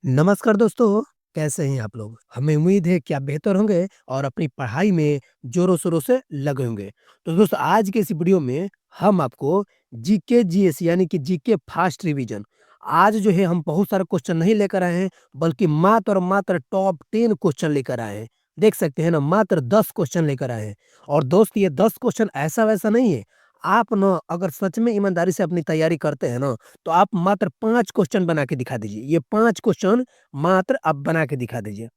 नमस्कार दोस्तों, कैसे हैं आप लोग? हमें उम्मीद है कि आप बेहतर होंगे और अपनी पढ़ाई में ज़ोरों-शोरों से लगे होंगे। तो दोस्तों आज के इस वीडियो में हम आपको जीके जीएस यानी कि जीके फास्ट रिवीजन आज जो है हम बहुत सारे क्वेश्चन नहीं लेकर आए हैं, बल्कि मात्र और मात्र टॉप 10 क्वेश्चन लेकर आए हैं। देख सकते हैं ना, मात्र 10 क्वेश्चन लेकर आए हैं। और दोस्त ये 10 क्वेश्चन ऐसा-वैसा नहीं है। आप ना अगर सच में ईमानदारी से अपनी तैयारी करते हैं ना, तो आप मात्र 5 क्वेश्चन बना के दिखा दीजिए। ये 5 क्वेश्चन मात्र आप बना के दिखा दीजिए।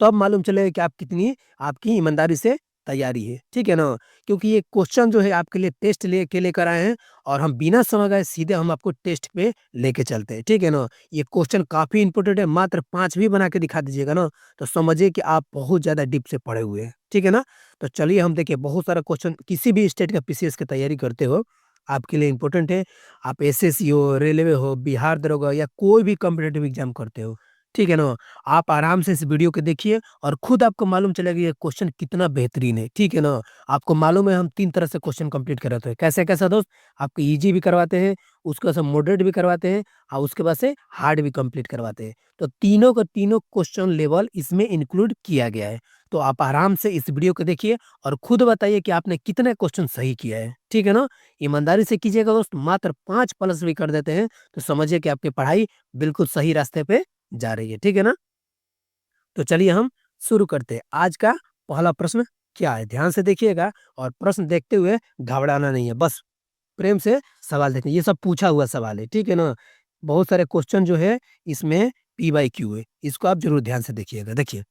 तब मालूम चलेगा कि आप कितनी आपकी ईमानदारी से तैयारी है, ठीक है ना? क्योंकि ये क्वेश्चन जो है आपके लिए टेस्ट लेकर आए हैं और हम बिना समय गए सीधे हम आपको टेस्ट पे लेके चलते हैं, ठीक है ना? ये क्वेश्चन काफ़ी इम्पोर्टेंट है, मात्र 5 भी बना के दिखा दीजिएगा ना, तो समझिए कि आप बहुत ज़्यादा डीप से पढ़े हुए हैं, ठीक है ना? तो चलिए हम देखिए बहुत सारा क्वेश्चन किसी भी स्टेट का पीसीएस की तैयारी करते हो, आपके लिए इम्पोर्टेंट है। आप एसएससी हो, रेलवे हो, बिहार दरोगा या कोई भी कॉम्पिटिटिव एग्ज़ाम करते हो, ठीक है ना? आप आराम से इस वीडियो को देखिए और खुद आपको मालूम चलेगा ये क्वेश्चन कितना बेहतरीन है, ठीक है ना? आपको मालूम है हम 3 तरह से क्वेश्चन कंप्लीट कराते हैं। कैसे-कैसे दोस्त? आपको ईज़ी भी करवाते हैं, उसके बाद से मॉडरेट भी करवाते हैं और उसके बाद से हार्ड भी कंप्लीट करवाते हैं। तो तीनों का तीनों क्वेश्चन लेवल इसमें इंक्लूड किया गया है। तो आप आराम से इस वीडियो को देखिए और खुद बताइए कि आपने कितने क्वेश्चन सही किया है, ठीक है ना? ईमानदारी से कीजिएगा दोस्त, मात्र 5 प्लस भी कर देते हैं, तो समझिए कि आपकी पढ़ाई बिल्कुल सही रास्ते पे जा रही है, ठीक है ना? तो चलिए हम शुरू करते हैं। आज का पहला प्रश्न क्या है? ध्यान से देखिएगा और प्रश्न देखते हुए घबराना नहीं है, बस प्रेम से सवाल देखें। ये सब पूछा हुआ सवाल है, ठीक है ना? बहुत सारे क्वेश्चन जो है इसमें पी बाई क्यू है, इसको आप ज़रूर ध्यान से देखिएगा। देखिए,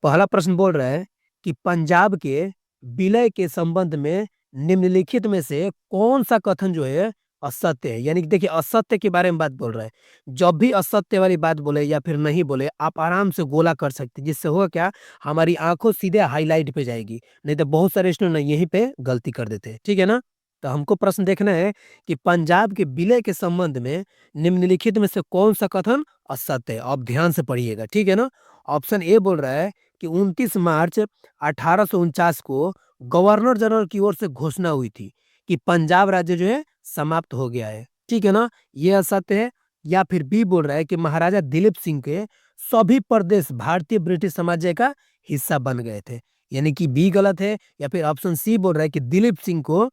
पहला प्रश्न बोल रहा है कि पंजाब के विलय के संबंध में निम्नलिखित में से कौन-सा कथन जो है असत्य है? यानी कि देखिए असत्य के बारे में बात बोल रहा है। जब भी असत्य वाली बात बोले या फिर नहीं बोले, आप आराम से गोला कर सकते हैं। जिससे होगा क्या, हमारी आँखों सीधे हाइलाइट पे जाएगी। नहीं तो बहुत सारे स्टूडेंट ना यहीं पे गलती कर देते हैं। ठीक है ना? तो हमको प्रश्न देखना है कि पंजाब के विलय के संबंध में निम्नलिखित में से कौन-सा कथन असत्य है? आप ध्यान से पढ़िएगा, ठीक है ना? ऑप्शन ए बोल रहा है कि 29 मार्च 1849 को गवर्नर जनरल की ओर से घोषणा हुई थी कि पंजाब राज्य जो है समाप्त हो गया है। ठीक है ना? ये असत्य है। या फिर बी बोल रहा है कि महाराजा दिलीप सिंह के सभी प्रदेश भारतीय ब्रिटिश साम्राज्य का हिस्सा बन गए थे। यानी कि बी गलत है। या फिर ऑप्शन सी बोल रहा है कि दिलीप सिंह को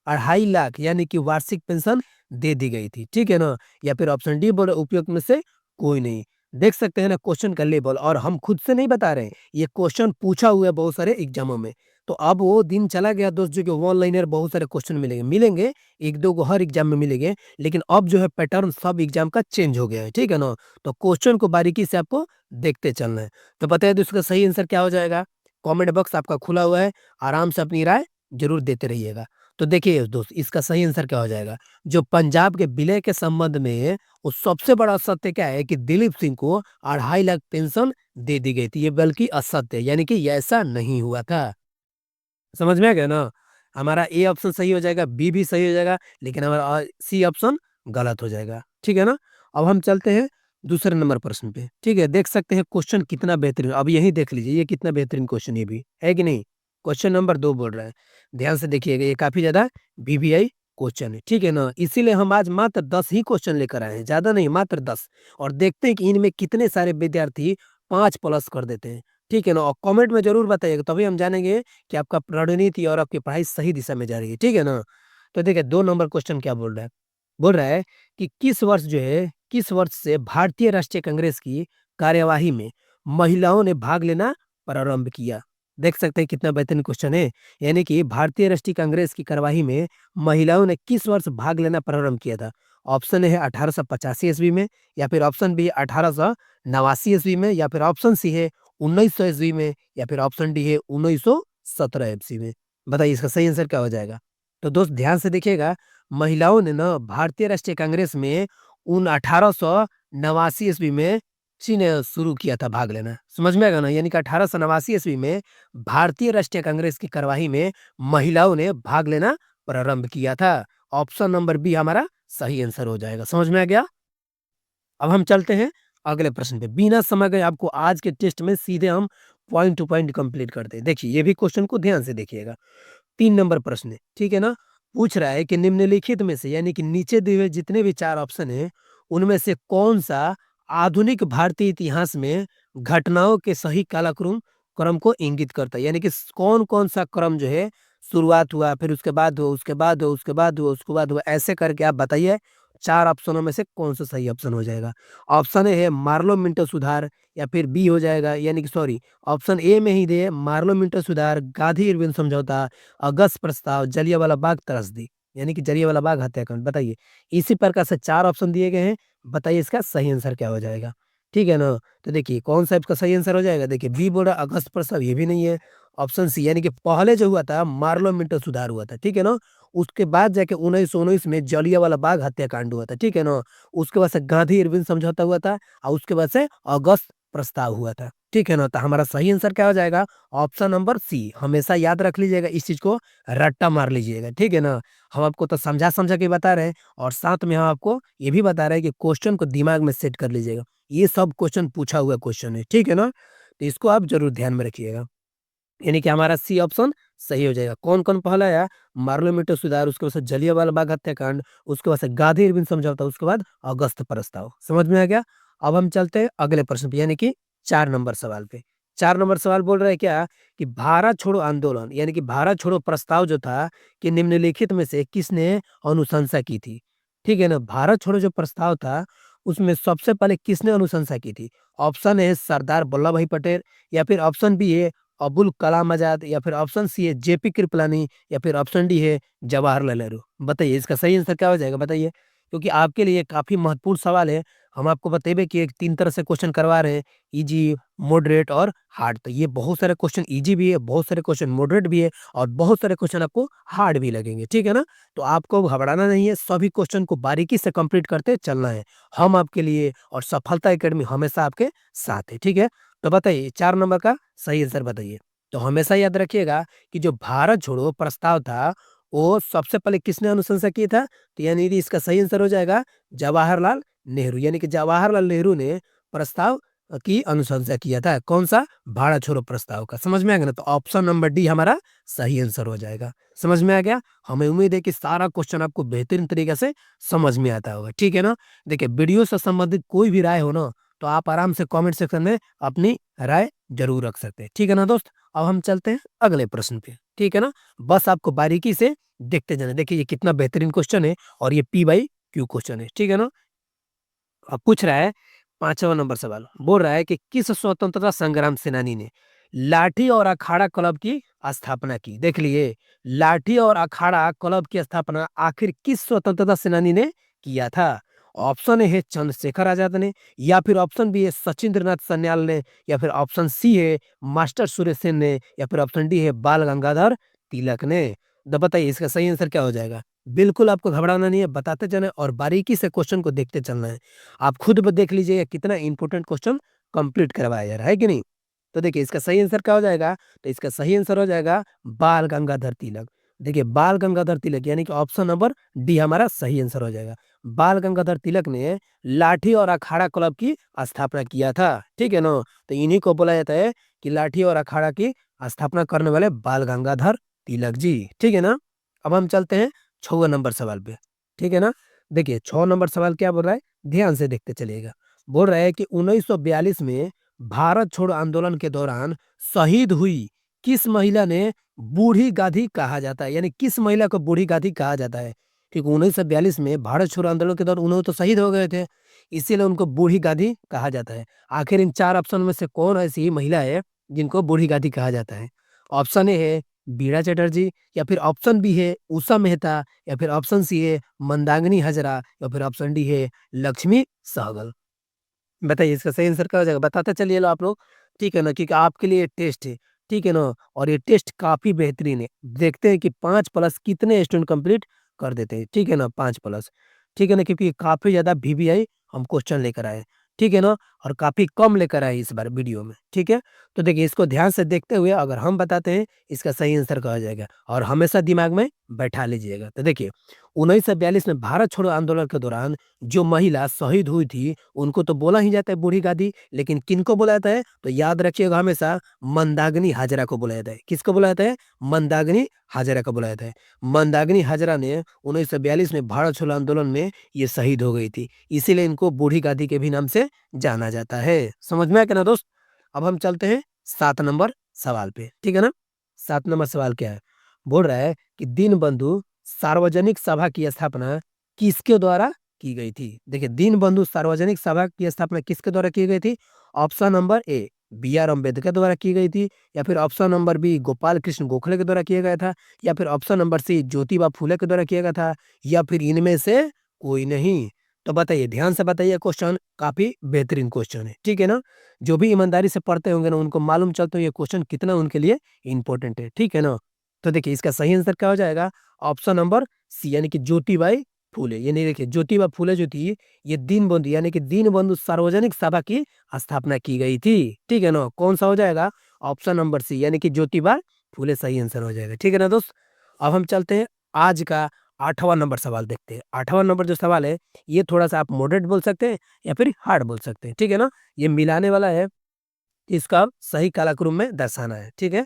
2.5 लाख यानी कि वार्षिक पेंशन दे दी गई थी, ठीक है ना? या फिर ऑप्शन डी बोल उपयुक्त में से कोई नहीं। देख सकते हैं ना क्वेश्चन का लेवल, और हम खुद से नहीं बता रहे हैं, ये क्वेश्चन पूछा हुआ है बहुत सारे एग्जामों में। तो अब वो दिन चला गया दोस्त जो कि वन लाइनर बहुत सारे क्वेश्चन मिलेंगे 1-2 को हर एग्जाम में मिलेंगे, लेकिन अब जो है पैटर्न सब एग्जाम का चेंज हो गया है, ठीक है ना? तो क्वेश्चन को बारीकी से आपको देखते चलना है। तो बताइए दोस्तों, इसका सही आंसर क्या हो जाएगा? कमेंट बॉक्स आपका खुला हुआ है, आराम से अपनी राय जरूर देते रहिएगा। तो देखिए दोस्त, इसका सही आंसर क्या हो जाएगा? जो पंजाब के विलय के संबंध में वो सबसे बड़ा असत्य क्या है कि दिलीप सिंह को 2.5 लाख पेंशन दे दी गई थी। ये बल्कि असत्य है, यानी कि ये ऐसा नहीं हुआ था। समझ में आ गया ना? हमारा ए ऑप्शन सही हो जाएगा, बी भी सही हो जाएगा, लेकिन हमारा सी ऑप्शन गलत हो जाएगा। ठीक है ना? अब हम चलते हैं दूसरे नंबर प्रश्न पे। ठीक है? देख सकते हैं क्वेश्चन कितना बेहतरीन, अब यही देख लीजिए ये कितना बेहतरीन क्वेश्चन ये भी, है कि नहीं? क्वेश्चन नंबर 2 बोल रहा है। ध्यान से देखिएगा, ये काफ़ी ज़्यादा वीवीआई क्वेश्चन है। ठीक है ना? इसीलिए हम आज मात्र 10 ही क्वेश्चन लेकर आए हैं, ज़्यादा नहीं, मात्र 10, और देखते हैं कि इनमें कितने सारे विद्यार्थी 5 प्लस कर देते हैं। ठीक है ना? और कमेंट में ज़रूर बताइएगा, तभी हम जानेंगे कि आपका रणनीति और आपकी पढ़ाई सही दिशा में जा रही है, ठीक है ना? तो देखिए 2 नंबर क्वेश्चन क्या बोल रहा है? बोल रहा है कि किस वर्ष से भारतीय राष्ट्रीय कांग्रेस की कार्यवाही में महिलाओं ने भाग लेना प्रारंभ किया? देख सकते हैं कितना बेहतरीन क्वेश्चन है। यानी कि भारतीय राष्ट्रीय कांग्रेस की कार्यवाही में महिलाओं ने किस वर्ष भाग लेना प्रारंभ किया था? ऑप्शन ए है 1885 ईस्वी में, या फिर ऑप्शन बी 1889 ईस्वी में, या फिर ऑप्शन सी है 1900 ईस्वी में, या फिर ऑप्शन डी है 1917 ईस्वी में। बताइए इसका सही आंसर क्या हो जाएगा? तो दोस्त ध्यान से देखिएगा, महिलाओं ने ना भारतीय राष्ट्रीय कांग्रेस में उन 1889 ईस्वी में शुरू किया था भाग लेना। समझ में आएगा ना? यानी कि 1889 ईस्वी में भारतीय राष्ट्रीय कांग्रेस की कार्यवाही में महिलाओं ने भाग लेना प्रारंभ किया था। ऑप्शन नंबर बी हमारा सही आंसर हो जाएगा। समझ में आ गया? अब हम चलते हैं अगले प्रश्न पे। बिना समय गए आपको आज के टेस्ट में सीधे हम पॉइंट टू पॉइंट कंप्लीट करते हैं। देखिए ये भी क्वेश्चन को ध्यान से देखिएगा। 3 नंबर प्रश्न है, ठीक है ना? पूछ रहा है कि निम्नलिखित में से, यानी कि नीचे दिए हुए जितने भी 4 ऑप्शन हैं, उनमें से कौन-सा आधुनिक भारतीय इतिहास में घटनाओं के सही कालक्रम क्रम को इंगित करता है। यानी कि कौन-कौन सा क्रम जो है शुरुआत हुआ, फिर उसके बाद हुआ, उसके बाद हुआ, उसके बाद हुआ, उसके बाद हुआ, ऐसे करके आप बताइए 4 ऑप्शनों में से कौन-सा सही ऑप्शन हो जाएगा? ऑप्शन ए है मार्लो-मिंटो सुधार या फिर बी हो जाएगा यानी कि सॉरी ऑप्शन ए में ही दे मार्लो-मिंटो सुधार, गांधी-इरविन समझौता, अगस्त प्रस्ताव, जलियांवाला बाग त्रासदी, यानी कि जलियांवाला बाग हत्याकांड। बताइए, इसी प्रकार से 4 ऑप्शन दिए गए हैं, बताइए इसका सही आंसर क्या हो जाएगा? ठीक है ना? तो देखिए कौन-सा इसका सही आंसर हो जाएगा? देखिए बी बोल रहा है अगस्त प्रस्ताव, ये भी नहीं है। ऑप्शन सी यानी कि पहले जो हुआ था मार्लो-मिंटो सुधार हुआ था, ठीक है ना? उसके बाद जाके 1919 में जलियांवाला बाग हत्याकांड हुआ था, ठीक है ना? उसके बाद से गांधी-इरविन समझौता हुआ था और उसके बाद से अगस्त प्रस्ताव हुआ था, ठीक है ना? तो हमारा सही आंसर क्या हो जाएगा? Option number C. हमेशा याद रख लीजिएगा, इस चीज़ को रट्टा मार लीजिएगा, ठीक है ना? हम आपको तो समझा-समझा के बता रहे हैं और साथ में हम आपको ये भी बता रहे हैं कि क्वेश्चन को दिमाग में सेट कर लीजिएगा। ये सब क्वेश्चन पूछा हुआ क्वेश्चन है, ठीक है ना? तो इसको आप ज़रूर ध्यान में रखिएगा। यानी कि हमारा सी ऑप्शन सही हो जाएगा। कौन-कौन पहला आया? मार्लो-मिंटो सुधार, उसके बाद से जलियांवाला बाग हत्याकांड, उसके बाद से गांधी-इरविन समझौता, उसके बाद अगस्त प्रस्ताव। समझ में आ गया? अब हम चलते हैं अगले प्रश्न पे यानी कि 4 नंबर सवाल पे। 4 नंबर सवाल बोल रहा है क्या? कि भारत छोड़ो आंदोलन यानी कि भारत छोड़ो प्रस्ताव जो था कि निम्नलिखित में से किसने अनुशंसा की थी? ठीक है ना? भारत छोड़ो जो प्रस्ताव था, उसमें सबसे पहले किसने अनुशंसा की थी? ऑप्शन ए सरदार वल्लभ भाई पटेल या फिर ऑप्शन बी है अबुल कलाम आज़ाद या फिर ऑप्शन सी है जेपी कृपलानी या फिर ऑप्शन डी है जवाहरलाल नेहरू। बताइए इसका सही आंसर क्या हो जाएगा बताइए? क्योंकि आपके लिए काफ़ी महत्वपूर्ण सवाल है। हम आपको बतेबे कि एक 3 तरह से क्वेश्चन करवा रहे हैं, ईज़ी, मॉडरेट और हार्ड। तो ये बहुत सारे क्वेश्चन ईज़ी भी है, बहुत सारे क्वेश्चन मॉडरेट भी है और बहुत सारे क्वेश्चन आपको हार्ड भी लगेंगे, ठीक है ना? तो आपको घबराना नहीं है, सभी क्वेश्चन को बारीकी से कंप्लीट करते चलना है। हम आपके लिए और सफलता अकेडमी हमेशा आपके साथ है, ठीक है? तो बताइए 4 नंबर का सही आंसर बताइए। तो हमेशा याद रखिएगा कि जो भारत छोड़ो प्रस्ताव था, वो सबसे पहले किसने अनुशंसा की था? तो यानी कि इसका सही आंसर हो जाएगा जवाहरलाल नेहरू। यानी कि जवाहरलाल नेहरू ने प्रस्ताव की अनुशंसा किया था। कौन-सा? भारत छोड़ो प्रस्ताव का। समझ में आ गया ना? तो ऑप्शन नंबर डी हमारा सही आंसर हो जाएगा। समझ में आ गया? हमें उम्मीद है कि सारा क्वेश्चन आपको बेहतरीन तरीके से समझ में आता होगा। ठीक है ना? देखिए वीडियो से संबंधित कोई भी राय हो ना, तो आप आराम से कमेंट सेक्शन में अपनी राय ज़रूर रख सकते हैं। ठीक है ना दोस्त? अब हम चलते हैं अगले प्रश्न पे। ठीक है ना? बस आपको बारीकी से देखते जाना। देखिए ये कितना बेहतरीन क्वेश्चन है और ये पी बाई क्यू क्वेश्चन है। ठीक है ना? अब पूछ रहा है 5वां नंबर सवाल, बोल रहा है कि किस स्वतंत्रता संग्राम सेनानी ने लाठी और अखाड़ा क्लब की स्थापना की? देख लिए, लाठी और अखाड़ा क्लब की स्थापना आखिर किस स्वतंत्रता सेनानी ने किया था? ऑप्शन ए है चंद्रशेखर आजाद ने या फिर ऑप्शन बी है सचिंद्रनाथ सन्याल ने या फिर ऑप्शन सी है मास्टर सुरेश सेन ने या फिर ऑप्शन डी है बाल गंगाधर तिलक ने। तो बताइए इसका सही आंसर क्या हो जाएगा? बिल्कुल आपको घबराना नहीं है, बताते जाना है और बारीकी से क्वेश्चन को देखते चलना है। आप खुद ब देख लीजिए कितना इंपॉर्टेंट क्वेश्चन कंप्लीट करवाया जा रहा है कि नहीं? तो देखिए इसका सही आंसर क्या हो जाएगा? तो इसका सही आंसर हो जाएगा बाल गंगाधर तिलक। देखिए बाल गंगाधर तिलक यानी कि ऑप्शन नंबर डी हमारा सही आंसर हो जाएगा। बाल गंगाधर तिलक ने लाठी और अखाड़ा क्लब की स्थापना किया था। ठीक है ना? तो इन्हीं को बोला जाता है कि लाठी और अखाड़ा की स्थापना करने वाले बाल गंगाधर तिलक जी। ठीक है ना? अब हम चलते हैं 6वें नंबर सवाल पे। ठीक है ना? देखिए 6 नंबर सवाल क्या बोल रहा है? ध्यान से देखते चलिएगा। बोल रहा है कि 1942 में भारत छोड़ो आंदोलन के दौरान शहीद हुई किस महिला ने बूढ़ी गाधी कहा जाता है? यानी किस महिला को बूढ़ी गाधी कहा जाता है? क्योंकि 1942 में भारत छोड़ो आंदोलन के दौरान उन्होंने तो शहीद हो गए थे, इसीलिए उनको बूढ़ी गाधी कहा जाता है। आखिर इन 4 ऑप्शन में से कौन ऐसी महिला है जिनको बूढ़ी गाधी कहा जाता है? ऑप्शन ए है बीड़ा चटर्जी या फिर ऑप्शन बी है उषा मेहता या फिर ऑप्शन सी है मंदाकिनी हजरा या फिर ऑप्शन डी है लक्ष्मी सहगल। बताइए इसका सही आंसर क्या हो जाएगा? बताते चलिए लो आप लोग, ठीक है ना? क्योंकि आपके लिए टेस्ट है, ठीक है ना? और ये टेस्ट काफ़ी बेहतरीन है। देखते हैं कि 5 प्लस कितने स्टूडेंट कंप्लीट कर देते हैं, ठीक है ना? 5 प्लस, ठीक है ना? क्योंकि काफ़ी ज़्यादा वीवीआई हम क्वेश्चन लेकर आए हैं, ठीक है ना? और काफ़ी कम लेकर आए इस बार वीडियो में, ठीक है? तो देखिए इसको ध्यान से देखते हुए अगर हम बताते हैं इसका सही आंसर क्या हो जाएगा और हमेशा दिमाग में बैठा लीजिएगा। तो देखिए 1942 में भारत छोड़ो आंदोलन के दौरान जो महिला शहीद हुई थी, उनको तो बोला ही जाता है बूढ़ी गादी, लेकिन किनको बोला जाता है? तो याद रखिएगा हमेशा मंदाकिनी हाजरा को बोला जाता है। किसको बोला जाता है? मंदाकिनी हाजरा को बुलाया था। मंदाकिनी हाजरा ने 1942 में भारत छोड़ो आंदोलन में ये शहीद हो गई थी। इसीलिए इनको बूढ़ी गादी के भी नाम से जाना जाता है। समझ में आया क्या ना दोस्त? अब हम चलते हैं 7 नंबर सवाल पे, ठीक है ना? 7 नंबर सवाल क्या है? बोल रहा है कि दीनबंधु सार्वजनिक सभा की स्थापना किसके द्वारा की गई थी? देखिए दीनबंधु सार्वजनिक सभा की स्थापना किसके द्वारा की गई थी? Option number A B R Ambedkar द्वारा की गई थी, या फिर option number B Gopal Krishna Gokhale के द्वारा किया गया था, या फिर option number C Jyotiba Phule के द्वारा किया गया था, या फिर इनमें से कोई नहीं। तो बताइए, ध्यान से बताइए, क्वेश्चन काफी बेहतरीन क्वेश्चन है, ठीक है ना? जो भी ईमानदारी से पढ़ते होंगे ना उनको मालूम चलता है ये क्वेश्चन कितना उनके लिए इंपॉर्टेंट है, ठीक है ना? तो देखिए इसका सही आंसर क्या हो जाएगा? ऑप्शन नंबर सी यानी कि ज्योतिबाई फूले। ये नहीं, देखिए ज्योतिबा फूले जो थी ये दीनबंधु यानी कि दीनबंधु सार्वजनिक सभा की स्थापना की गई थी, ठीक है ना? कौन सा हो जाएगा? ऑप्शन नंबर सी यानी कि ज्योतिबा फूले सही आंसर हो जाएगा, ठीक है ना दोस्त? अब हम चलते हैं आज का 8वां नंबर सवाल देखते हैं। 8वां नंबर जो सवाल है ये थोड़ा-सा आप मॉडरेट बोल सकते हैं या फिर हार्ड बोल सकते हैं, ठीक है ना? ये मिलाने वाला है, इसका सही कालक्रम में दर्शाना है, ठीक है?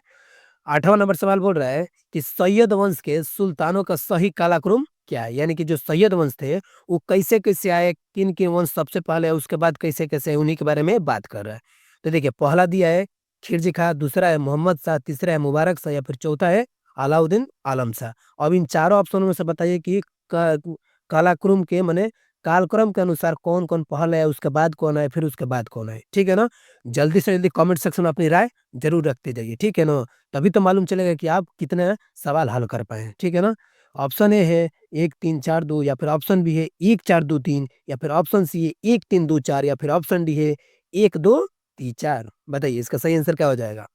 8वां नंबर सवाल बोल रहा है कि सैयद वंश के सुल्तानों का सही कालक्रम क्या है? यानी कि जो सैयद वंश थे, वो कैसे-कैसे आए, किन-किन वंश सबसे पहले, उसके बाद कैसे-कैसे, उन्हीं के बारे में बात कर रहा है। तो देखिए, पहला दिया है खिलजी खां, दूसरा है मोहम्मद शाह, तीसरा है मुबारक शाह या फिर चौथा है अलाउद्दीन आलम शाह। अब इन चारों ऑप्शनों में से बताइए कि क कालाक्रम के माने कालक्रम के अनुसार कौन-कौन पहले है, उसके बाद कौन है, फिर उसके बाद कौन है, ठीक है ना? जल्दी से जल्दी कमेंट सेक्शन में अपनी राय ज़रूर रखते जाइए, ठीक है ना? तभी तो मालूम चलेगा कि आप कितने सवाल हल कर पाए हैं, ठीक है ना? ऑप्शन ए है 1 3 4 2, या फिर ऑप्शन बी है 1 4 2 3, या फिर ऑप्शन सी है 1 3 2 4, या फिर ऑप्शन डी है 1 2 3 4। बताइए इसका सही आंसर क्या हो जाएगा?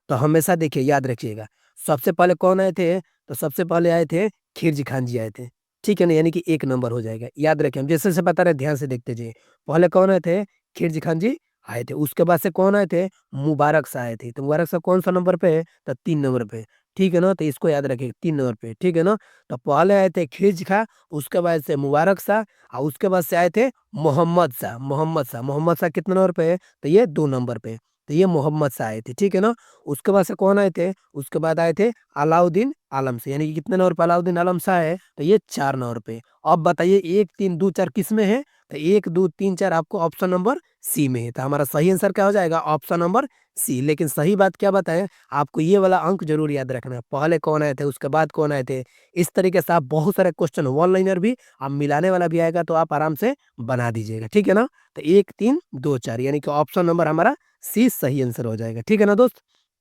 तो हमेशा देखिए याद रखिएगा, सबसे पहले कौन आए थे? तो सबसे पहले आए थे खिलजी खान जी आए थे, ठीक है ना? यानी कि 1 नंबर हो जाएगा। याद रखें, हम जैसे-जैसे बता रहे हैं ध्यान से देखते जाइए। पहले कौन आए थे? खिलजी खान जी आए थे। उसके बाद से कौन आए थे? मुबारक शाह आए थे। तो मुबारक शाह कौन-सा नंबर पे है? तो 3 नंबर पे, ठीक है ना? तो इसको याद रखिए 3 नंबर पे, ठीक है ना? तो पहले आए थे खिलजी खां, उसके बाद से मुबारक शाह और उसके बाद से आए थे मोहम्मद शाह। मोहम्मद शाह कितने नंबर पे है? तो ये 2 नंबर पे। तो ये मोहम्मद शाह आए थे, ठीक है ना? उसके बाद से कौन आए थे? उसके बाद आए थे अलाउद्दीन आलम शाह, यानी कि कितने नंबर पे अलाउद्दीन आलम शाह है? तो ये 4 नंबर पे। अब बताइए 1 3 2 4 किसमें है? तो 1 2 3 4 आपको ऑप्शन नंबर सी में है। तो हमारा सही आंसर क्या हो जाएगा? Option number C. लेकिन सही बात क्या बताएँ? आपको ये वाला अंक ज़रूर याद रखना है। पहले कौन आए थे? उसके बाद कौन आए थे? इस तरीके से आप बहुत सारे क्वेश्चन वन लाइनर भी, अब मिलाने वाला भी आएगा तो आप आराम से बना दीजिएगा, ठीक है ना? तो 1 3 2 4 यानी कि ऑप्शन नंबर हमारा सी सही आंसर हो जाएगा, ठीक है ना दोस्त?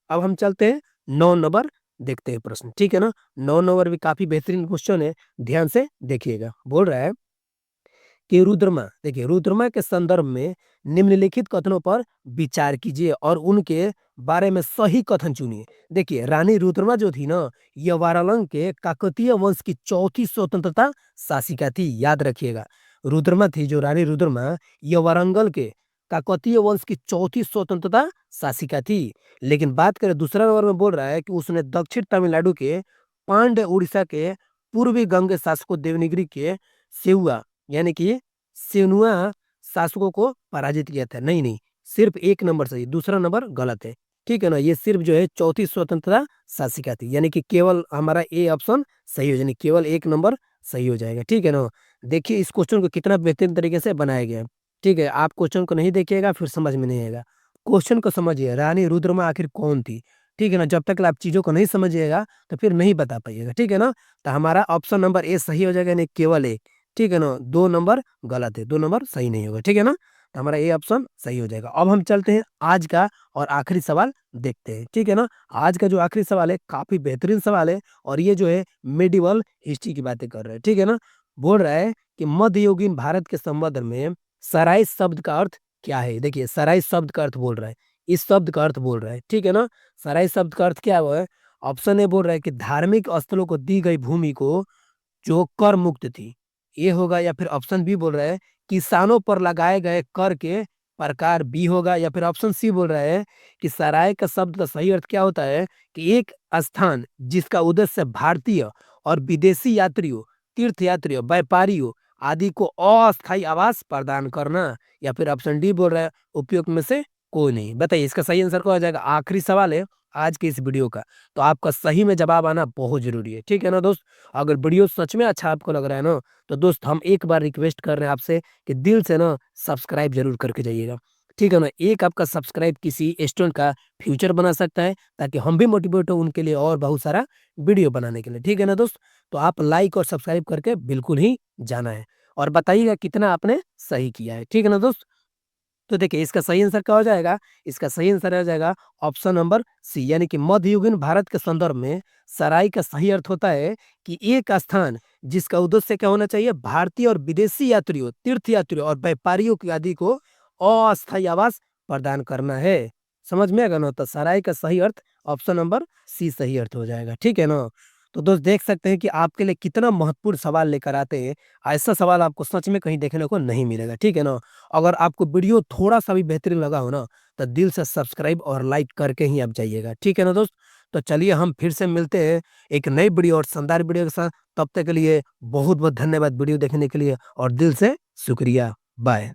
अब हम चलते हैं 9 नंबर देखते हैं प्रश्न, ठीक है ना? 9 नंबर भी काफ़ी बेहतरीन क्वेश्चन है, ध्यान से देखिएगा। बोल रहा है कि रुद्रमा, देखिए रुद्रमा के संदर्भ में निम्नलिखित कथनों पर विचार कीजिए और उनके बारे में सही कथन चुनिए। देखिए रानी रुद्रमा जो थी ना, ये वारालंग के काकतीय वंश की चौथी स्वतंत्रता शासिका थी, याद रखिएगा। रुद्रमा थी जो रानी रुद्रमा, ये वारंगल के काकतीय वंश की चौथी स्वतंत्रता शासिका थी। लेकिन बात करें दूसरा नंबर में, बोल रहा है कि उसने दक्षिण तमिलनाडु के पांड्य, उड़ीसा के पूर्वी गंग शासकों देवनागरी के सेहुआ यानी कि सेनुआ शासकों को पराजित किया था। नहीं, नहीं, सिर्फ 1 नंबर सही, दूसरा नंबर गलत है। ठीक है ना? ये सिर्फ जो है चौथी स्वतंत्रता शासिका थी, यानी कि केवल हमारा ए ऑप्शन सही हो, यानी केवल 1 नंबर सही हो जाएगा। ठीक है ना? देखिए इस क्वेश्चन को कितना बेहतरीन तरीके से बनाया गया है। ठीक है? आप क्वेश्चन को नहीं देखिएगा फिर समझ में नहीं आएगा। क्वेश्चन को समझिए, रानी रुद्रमा आखिर कौन थी? ठीक है ना? जब तक आप चीज़ों को नहीं समझिएगा तो फिर नहीं बता पाइएगा। ठीक है ना? तो हमारा ऑप्शन नंबर ए सही हो जाएगा, यानी केवल 1। ठीक है ना? 2 नंबर गलत है, 2 नंबर सही नहीं होगा, ठीक है ना? तो हमारा ए ऑप्शन सही हो जाएगा। अब हम चलते हैं आज का और आखिरी सवाल देखते हैं, ठीक है ना? आज का जो आखिरी सवाल है काफ़ी बेहतरीन सवाल है और ये जो है मेडिवल हिस्ट्री की बातें कर रहा है, ठीक है ना? बोल रहा है कि मध्ययुगीन भारत के संबंध में सराय शब्द का अर्थ क्या है? देखिए सराय शब्द का अर्थ बोल रहा है, इस शब्द का अर्थ बोल रहा है, ठीक है ना? सराय शब्द का अर्थ क्या है? ऑप्शन ए बोल रहा है कि धार्मिक स्थलों को दी गई भूमि को जो कर मुक्त थी, ये होगा, या फिर ऑप्शन बी बोल रहा है किसानों पर लगाए गए कर के प्रकार बी होगा, या फिर ऑप्शन सी बोल रहा है कि सराय का शब्द का सही अर्थ क्या होता है कि एक स्थान जिसका उद्देश्य भारतीय और विदेशी यात्रियों, तीर्थ यात्रियों, व्यापारियों आदि को अस्थायी आवास प्रदान करना, या फिर ऑप्शन डी बोल रहा है उपयुक्त में से कोई नहीं। बताइए इसका सही आंसर क्या हो जाएगा। आखिरी सवाल है आज के इस वीडियो का, तो आपका सही में जवाब आना बहुत जरूरी है, ठीक है ना दोस्त। अगर वीडियो सच में अच्छा आपको लग रहा है ना, तो दोस्त हम एक बार रिक्वेस्ट कर रहे हैं आपसे कि दिल से ना सब्सक्राइब जरूर करके जाइएगा, ठीक है ना। एक आपका सब्सक्राइब किसी स्टूडेंट का फ्यूचर बना सकता है, ताकि हम भी मोटिवेट हो उनके लिए और बहुत सारा वीडियो बनाने के लिए, ठीक है ना दोस्त। तो आप लाइक और सब्सक्राइब करके बिल्कुल ही जाना है, और बताइएगा कितना आपने सही किया है, ठीक है ना दोस्त। तो देखिए इसका सही आंसर क्या हो जाएगा। इसका सही आंसर हो जाएगा ऑप्शन नंबर सी, यानी कि मध्ययुगीन भारत के संदर्भ में सराय का सही अर्थ होता है कि एक स्थान जिसका उद्देश्य क्या होना चाहिए, भारतीय और विदेशी यात्रियों, तीर्थ यात्रियों और व्यापारियों की आदि को अस्थायी आवास प्रदान करना है। समझ में आएगा ना, तो सराय का सही अर्थ ऑप्शन नंबर सी सही अर्थ हो जाएगा, ठीक है ना। तो दोस्त देख सकते हैं कि आपके लिए कितना महत्वपूर्ण सवाल लेकर आते हैं। ऐसा सवाल आपको सच में कहीं देखने को नहीं मिलेगा, ठीक है ना। अगर आपको वीडियो थोड़ा-सा भी बेहतरीन लगा हो ना, तो दिल से सब्सक्राइब और लाइक करके ही आप जाइएगा, ठीक है ना दोस्त? तो चलिए हम फिर से मिलते हैं एक नई वीडियो और शानदार वीडियो के साथ। तब तक के लिए बहुत-बहुत धन्यवाद वीडियो देखने के लिए, और दिल से शुक्रिया। बाय।